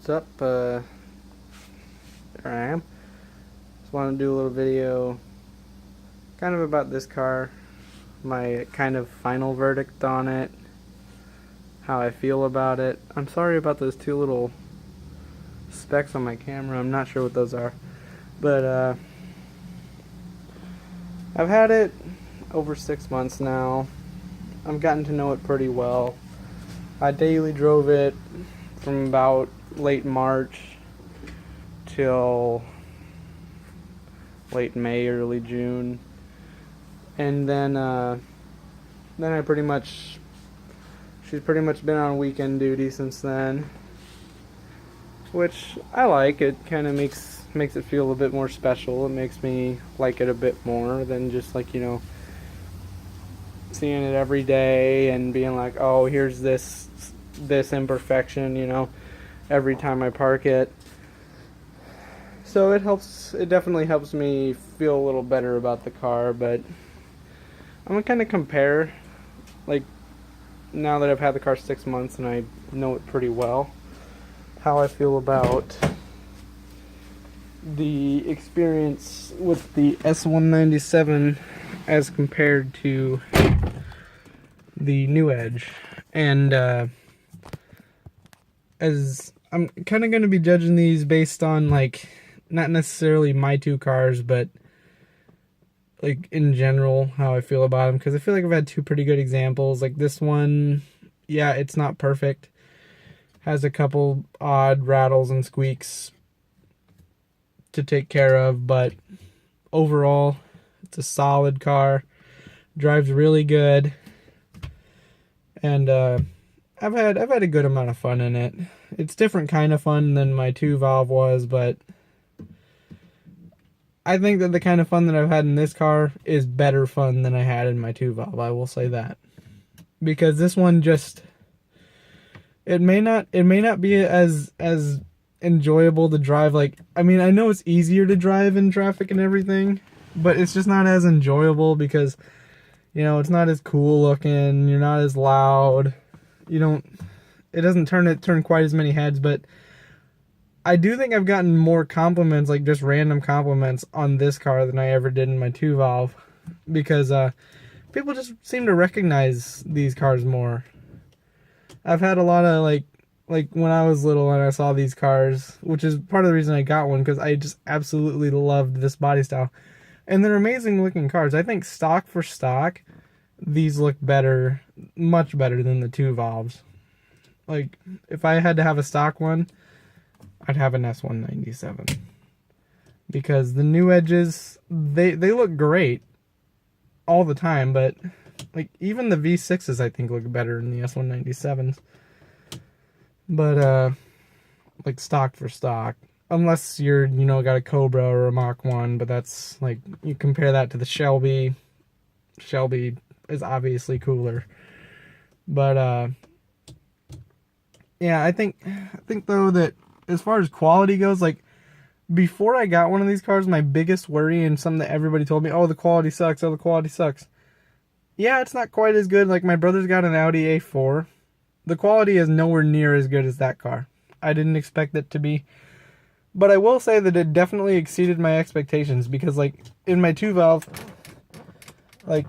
What's up? There I am. Just want to do a little video kind of about this car, my kind of final verdict on it, how I feel about it. I'm sorry about those two little specks on my camera. I'm not sure what those are. But I've had it over 6 months now. I've gotten to know it pretty well. I daily drove it from about late March till late May, early June, and then I pretty much, she's pretty much been on weekend duty since then, which I like. It kind of makes it feel a bit more special. It makes me like it a bit more than just like, you know, seeing it every day and being like, oh, here's this imperfection, you know, every time I park it. So it definitely helps me feel a little better about the car. But I'm gonna kind of compare, like, now that I've had the car 6 months and I know it pretty well, how I feel about the experience with the S197 as compared to the new Edge. And as I'm kind of going to be judging these based on, like, not necessarily my two cars, but like in general how I feel about them, because I feel like I've had two pretty good examples. Like this one, yeah, it's not perfect, has a couple odd rattles and squeaks to take care of, but overall it's a solid car, drives really good, and I've had a good amount of fun in it. It's different kind of fun than my 2-valve was, but I think that the kind of fun that I've had in this car is better fun than I had in my 2-valve. I will say that, because this one just, it may not be as enjoyable to drive. Like, I mean, I know it's easier to drive in traffic and everything, but it's just not as enjoyable because, you know, it's not as cool looking, you're not as loud, it doesn't turn quite as many heads. But I do think I've gotten more compliments, like just random compliments, on this car than I ever did in my 2-valve, because people just seem to recognize these cars more. I've had a lot of like when I was little and I saw these cars, which is part of the reason I got one, because I just absolutely loved this body style. And they're amazing looking cars. I think stock for stock, these look better, much better than the 2-valves. Like, if I had to have a stock one, I'd have an S197. Because the new Edges, they look great all the time, but like even the V6s I think look better than the S197s. But like stock for stock, unless you're, you know, got a Cobra or a Mach 1, but that's like, you compare that to the Shelby is obviously cooler. But yeah, I think though that as far as quality goes, like, before I got one of these cars, my biggest worry, and something that everybody told me, oh, the quality sucks, oh, the quality sucks. Yeah, it's not quite as good. Like, my brother's got an Audi A4. The quality is nowhere near as good as that car. I didn't expect it to be. But I will say that it definitely exceeded my expectations, because, like, in my 2-valve, like,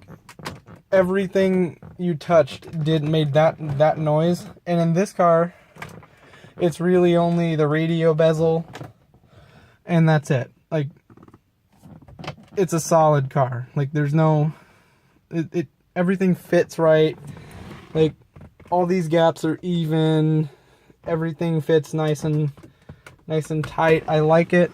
everything you touched made that noise. And in this car, it's really only the radio bezel, and that's it. Like, it's a solid car. Like, there's no, everything fits right. Like, all these gaps are even. Everything fits nice and tight. I like it.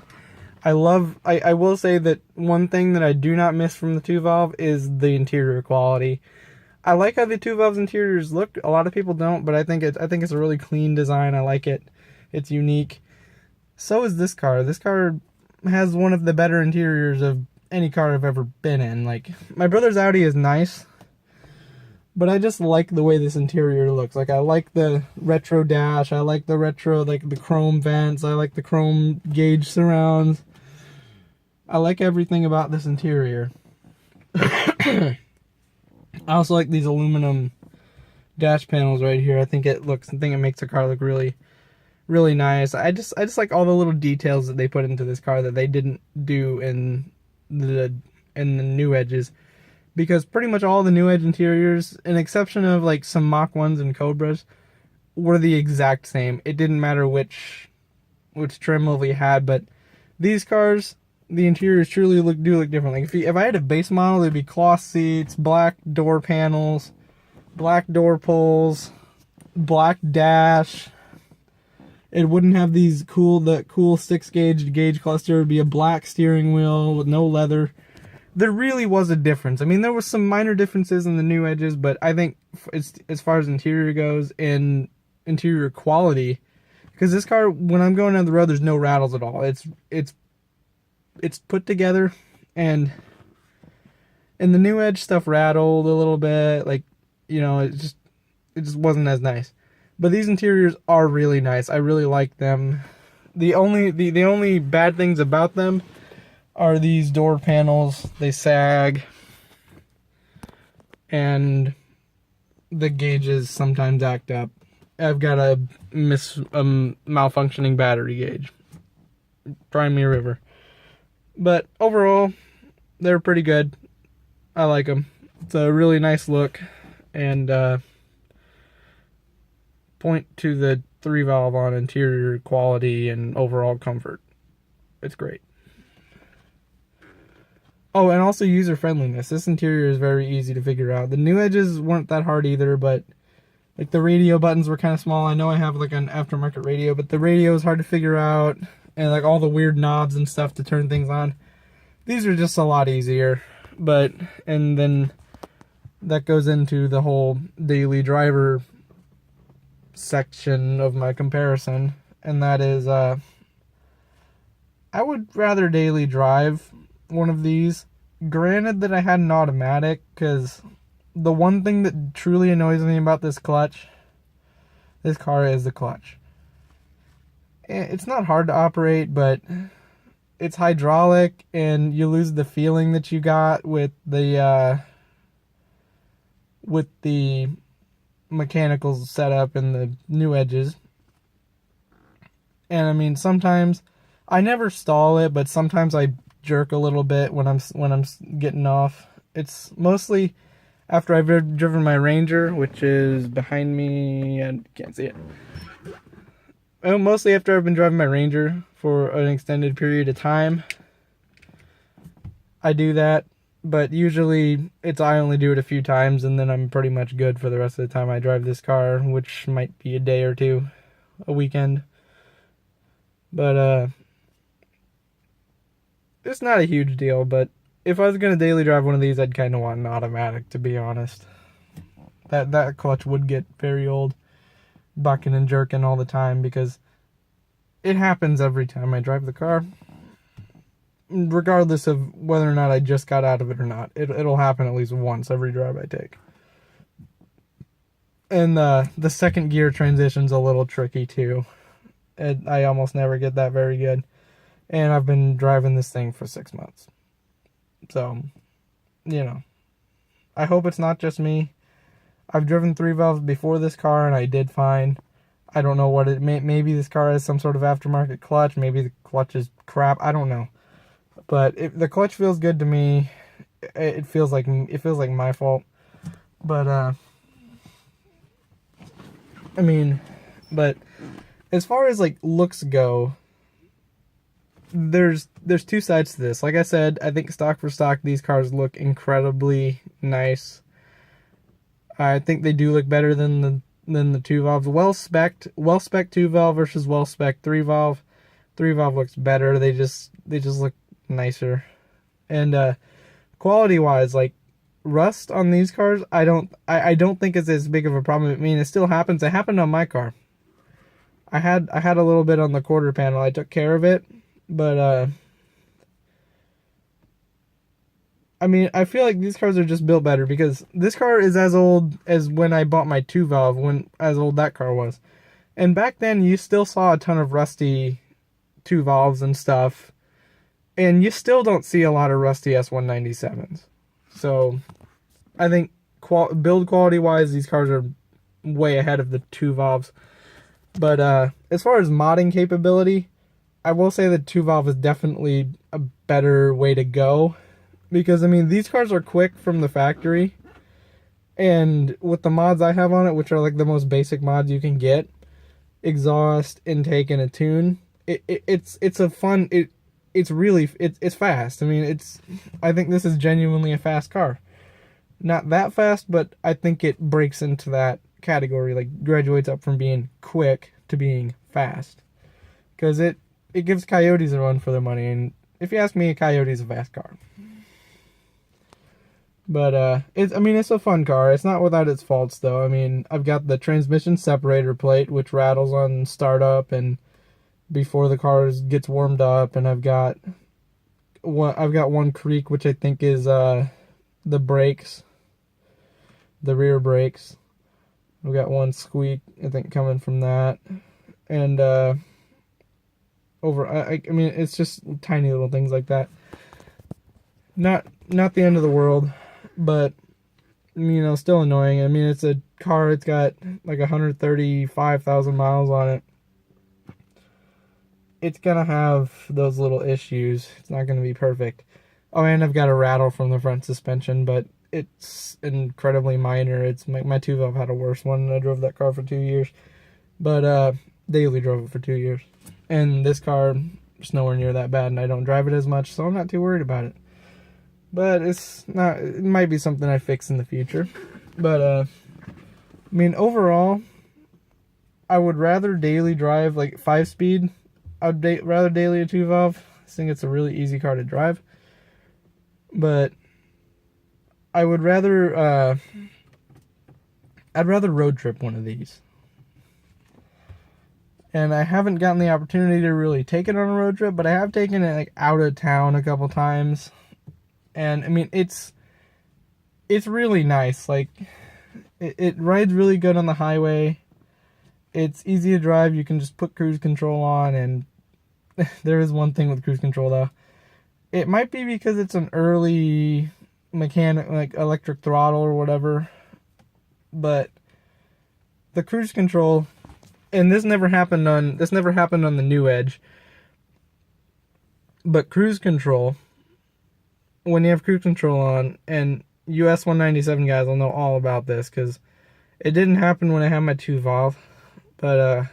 I will say that one thing that I do not miss from the 2-valve is the interior quality. I like how the 2-valve's interiors look. A lot of people don't, but I think it's a really clean design. I like it. It's unique. So is this car. This car has one of the better interiors of any car I've ever been in. Like, my brother's Audi is nice, but I just like the way this interior looks. Like, I like the retro dash. I like the retro, like, the chrome vents. I like the chrome gauge surrounds. I like everything about this interior. I also like these aluminum dash panels right here. I think it makes the car look really, really nice. I just like all the little details that they put into this car that they didn't do the in the new edges, because pretty much all the new edge interiors, an exception of like some Mach 1s and Cobras, were the exact same. It didn't matter which trim level you had, but these cars, the interiors truly do look different. Like if I had a base model, it'd be cloth seats, black door panels, black door pulls, black dash. It wouldn't have these cool 6-gauge gauge cluster. It would be a black steering wheel with no leather. There really was a difference. I mean, there was some minor differences in the new edges, but I think as far as interior goes and interior quality, because this car, when I'm going down the road, there's no rattles at all. It's put together, and the new edge stuff rattled a little bit. Like, you know, it just wasn't as nice. But these interiors are really nice. I really like them. The only bad things about them are these door panels. They sag, and the gauges sometimes act up. I've got a malfunctioning battery gauge. Cry me a river. But overall, they're pretty good. I like them. It's a really nice look, and point to the 3-valve on interior quality and overall comfort. It's great. Oh, and also user friendliness. This interior is very easy to figure out. The new edges weren't that hard either, but like the radio buttons were kind of small. I know I have like an aftermarket radio, but the radio is hard to figure out, and like all the weird knobs and stuff to turn things on. These are just a lot easier. And then that goes into the whole daily driver section of my comparison, and that is I would rather daily drive one of these, granted that I had an automatic, because the one thing that truly annoys me about this car is the clutch. It's not hard to operate, but it's hydraulic, and you lose the feeling that you got with the mechanical setup and the new edges. And I mean, sometimes I never stall it, but sometimes I jerk a little bit when I'm getting off. It's mostly after I've driven my Ranger, which is behind me, and can't see it. Mostly after I've been driving my Ranger for an extended period of time, I do that. But usually I only do it a few times, and then I'm pretty much good for the rest of the time I drive this car, which might be a day or two, a weekend. But it's not a huge deal. But if I was going to daily drive one of these, I'd kind of want an automatic, to be honest. That clutch would get very old, bucking and jerking all the time, because it happens every time I drive the car. Regardless of whether or not I just got out of it or not, it'll happen at least once every drive I take. And the second gear transition's a little tricky too. I almost never get that very good. And I've been driving this thing for 6 months. So, you know, I hope it's not just me. I've driven 3-valves before this car, and I did fine. I don't know what it maybe this car has some sort of aftermarket clutch. Maybe the clutch is crap. I don't know. But the clutch feels good to me. It feels like my fault. But I mean, but as far as like looks go, there's two sides to this. Like I said, I think stock for stock, these cars look incredibly nice. I think they do look better than the 2-valves. Well-spec'd 2-valve versus well-spec'd 3-valve. 3-valve looks better. They just look nicer. And quality wise, like rust on these cars, I don't think it's as big of a problem. I mean, it still happens. It happened on my car. I had a little bit on the quarter panel. I took care of it, but I mean, I feel like these cars are just built better, because this car is as old as when I bought my 2-valve, as old that car was. And back then, you still saw a ton of rusty 2-valves and stuff. And you still don't see a lot of rusty S197s. So, I think build quality-wise, these cars are way ahead of the 2-valves. But as far as modding capability, I will say that 2-valve is definitely a better way to go. Because, I mean, these cars are quick from the factory. And with the mods I have on it, which are like the most basic mods you can get, exhaust, intake, and a tune, it's a fun, it's fast. I mean, I think this is genuinely a fast car. Not that fast, but I think it breaks into that category, like graduates up from being quick to being fast. Because it gives Coyotes a run for their money, and if you ask me, a Coyote is a fast car. But it's a fun car. It's not without its faults though. I mean, I've got the transmission separator plate, which rattles on startup and before the car gets warmed up, and I've got one creak, which I think is the brakes, the rear brakes. I've got one squeak, I think, coming from that, and I mean, it's just tiny little things like that. Not the end of the world, but still annoying. I mean, it's a car. It's got like 135,000 miles on it. It's gonna have those little issues. It's not gonna be perfect. Oh, and I've got a rattle from the front suspension, but it's incredibly minor. It's my 2-valve had a worse one, and I drove that car for 2 years. But daily drove it for 2 years. And this car is nowhere near that bad, and I don't drive it as much, so I'm not too worried about it. But it might be something I fix in the future. But, I mean, overall, I would rather daily drive, like, 5-speed. I'd rather daily a 2-valve. I think it's a really easy car to drive. But I would rather, I'd rather road trip one of these. And I haven't gotten the opportunity to really take it on a road trip, but I have taken it, like, out of town a couple times. And I mean, it's really nice. Like, it rides really good on the highway. It's easy to drive. You can just put cruise control on, and there is one thing with cruise control though. It might be because it's an early mechanic, like electric throttle or whatever, but the cruise control, and this never happened on the new Edge, but cruise control, when you have cruise control on, and US 197 guys will know all about this because it didn't happen when I had my 2-valve, but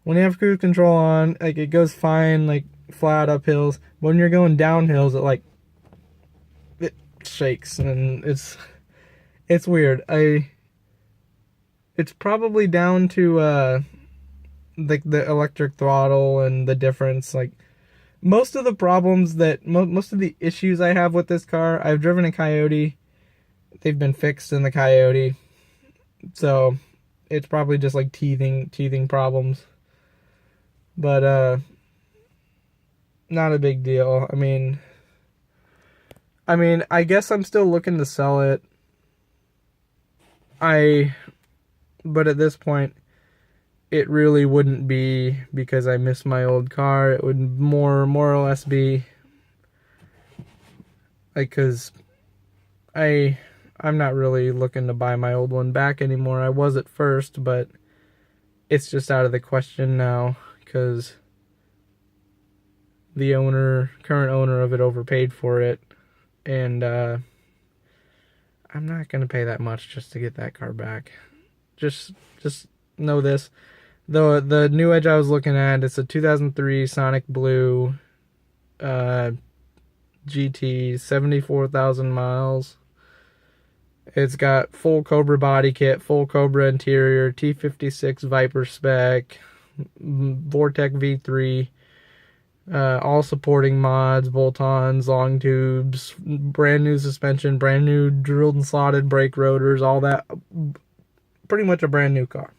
when you have cruise control on, like, it goes fine, like, flat up hills. But when you're going down hills, it shakes, and it's weird. It's probably down to like the electric throttle and the difference. Like, most of the problems most of the issues I have with this car, I've driven a Coyote. They've been fixed in the Coyote, so it's probably just like teething problems. But not a big deal. I mean, I guess I'm still looking to sell it. But at this point, it really wouldn't be because I miss my old car. It would more or less be like, because I'm not really looking to buy my old one back anymore. I was at first, but it's just out of the question now because the current owner of it overpaid for it, and I'm not gonna pay that much just to get that car back. Just know this. The new Edge I was looking at, it's a 2003 Sonic Blue GT, 74,000 miles. It's got full Cobra body kit, full Cobra interior, T56 Viper spec, Vortec V3, all supporting mods, bolt-ons, long tubes, brand new suspension, brand new drilled and slotted brake rotors, all that. Pretty much a brand new car.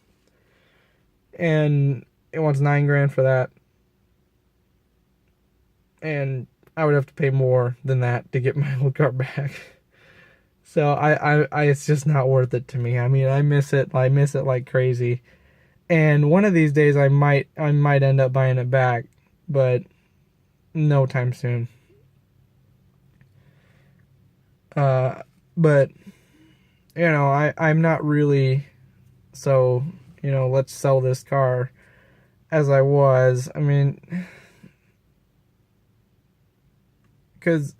And it wants $9,000 for that. And I would have to pay more than that to get my old car back. So I it's just not worth it to me. I mean, I miss it like crazy. And one of these days I might end up buying it back, but no time soon. But I'm not really so you know, let's sell this car as I was. I mean, because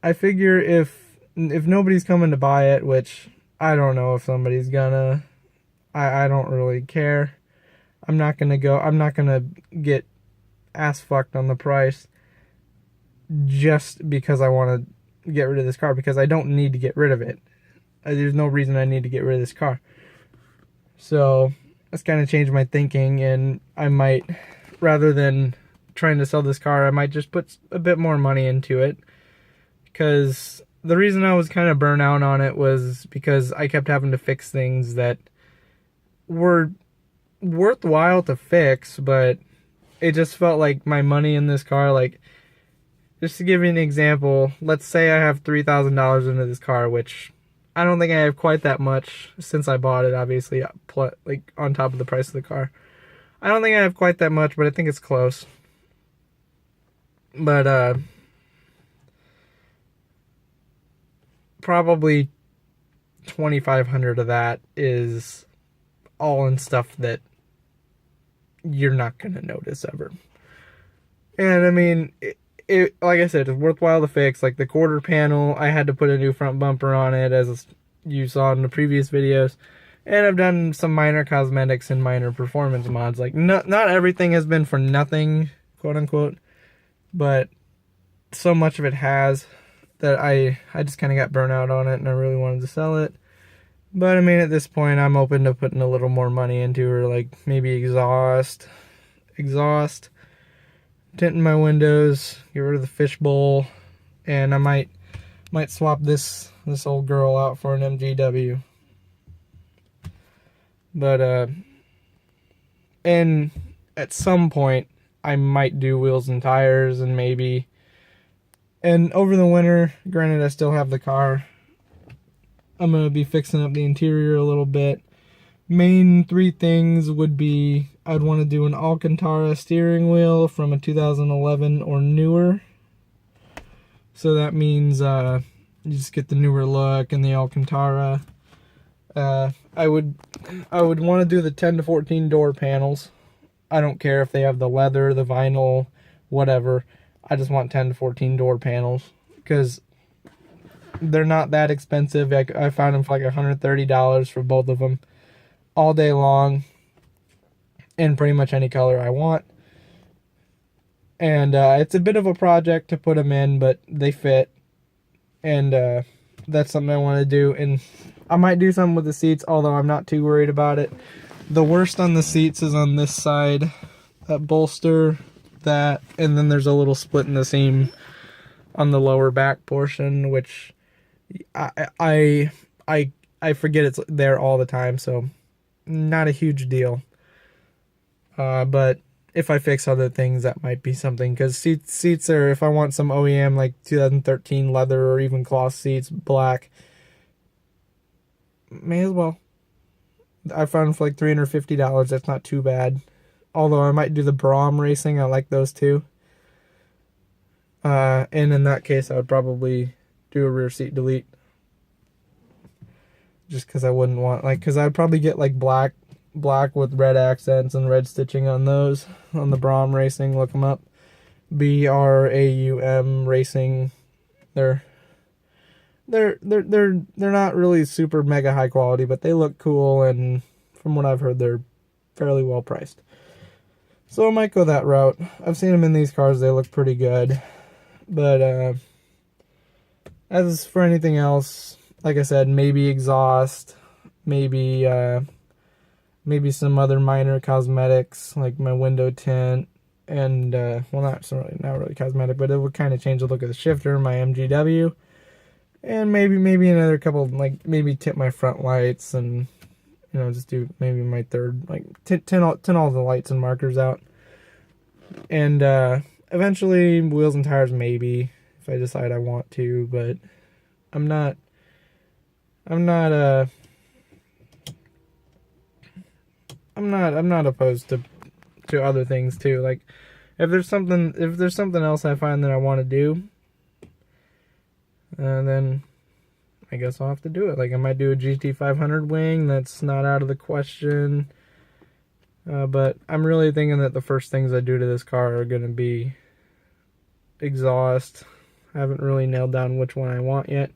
I figure if nobody's coming to buy it, which I don't know if somebody's gonna, I don't really care. I'm not gonna get ass fucked on the price just because I want to get rid of this car, because I don't need to get rid of it. There's no reason I need to get rid of this car. So that's kind of changed my thinking, and I might, rather than trying to sell this car, I might just put a bit more money into it, because the reason I was kind of burnt out on it was because I kept having to fix things that were worthwhile to fix, but it just felt like my money in this car, like, just to give you an example, let's say I have $3,000 into this car, which I don't think I have quite that much since I bought it, obviously, like on top of the price of the car. I don't think I have quite that much, but I think it's close. But probably $2,500 of that is all in stuff that you're not going to notice ever. And I mean, it like I said, it's worthwhile to fix. Like the quarter panel, I had to put a new front bumper on it, as you saw in the previous videos. And I've done some minor cosmetics and minor performance mods. Like not everything has been for nothing, quote unquote, but so much of it has that I just kind of got burnt out on it, and I really wanted to sell it. But I mean, at this point, I'm open to putting a little more money into her, like maybe exhaust, tinting my windows, get rid of the fishbowl, and I might swap this old girl out for an MGW. But and at some point I might do wheels and tires, and over the winter, granted I still have the car, I'm going to be fixing up the interior a little bit. Main three things would be, I'd want to do an Alcantara steering wheel from a 2011 or newer. So that means you just get the newer look and the Alcantara. I would want to do the 10 to 14 door panels. I don't care if they have the leather, the vinyl, whatever. I just want 10 to 14 door panels, because they're not that expensive. I found them for like $130 for both of them, all day long, in pretty much any color I want. And it's a bit of a project to put them in, but they fit, and that's something I want to do. And I might do something with the seats, although I'm not too worried about it. The worst on the seats is on this side, that bolster, that, and then there's a little split in the seam on the lower back portion, which I forget it's there all the time, so not a huge deal. But if I fix other things, that might be something, because seats are, if I want some OEM like 2013 leather or even cloth seats, black, may as well. I found them for like $350. That's not too bad. Although I might do the Brom Racing. I like those too. And in that case, I would probably do a rear seat delete. Just because I wouldn't want, like, because I'd probably get like black with red accents and red stitching on those, on the Brom Racing. Look them up. BRAUM Racing. They're not really super mega high quality, but they look cool, and from what I've heard, they're fairly well priced. So I might go that route. I've seen them in these cars, they look pretty good. But as for anything else, like I said, maybe exhaust, maybe some other minor cosmetics, like my window tint, and well, not really cosmetic, but it would kind of change the look of the shifter, my MGW. And maybe another couple, like maybe tint my front lights, and just do maybe my third, like tint all the lights and markers out. And eventually wheels and tires, maybe, if I decide I want to, but I'm not opposed to other things too. Like if there's something else I find that I want to do, then I guess I'll have to do it. Like, I might do a GT 500 wing. That's not out of the question. But I'm really thinking that the first things I do to this car are going to be exhaust. I haven't really nailed down which one I want yet.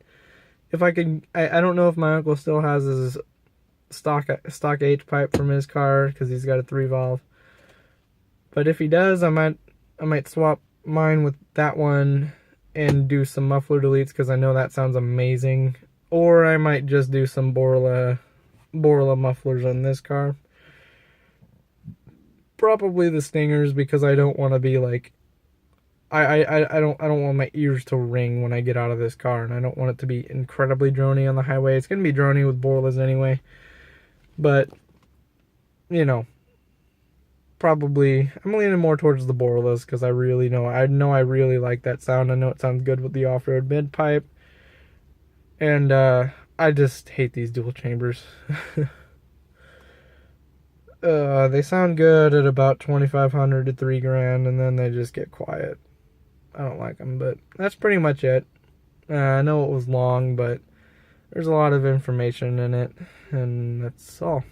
If I could, I don't know if my uncle still has his stock H pipe from his car, because he's got a 3-valve. But if he does, I might swap mine with that one and do some muffler deletes, because I know that sounds amazing. Or I might just do some Borla mufflers on this car. Probably the Stingers, because I don't want to be like, I don't want my ears to ring when I get out of this car, and I don't want it to be incredibly drony on the highway. It's going to be drony with Borlas anyway. But, you know, probably I'm leaning more towards the Borlas, because I really like that sound. I know it sounds good with the off-road mid pipe. And I just hate these dual chambers. They sound good at about 2,500 to $3,000, and then they just get quiet. I don't like them, but that's pretty much it. I know it was long, but there's a lot of information in it, and that's all.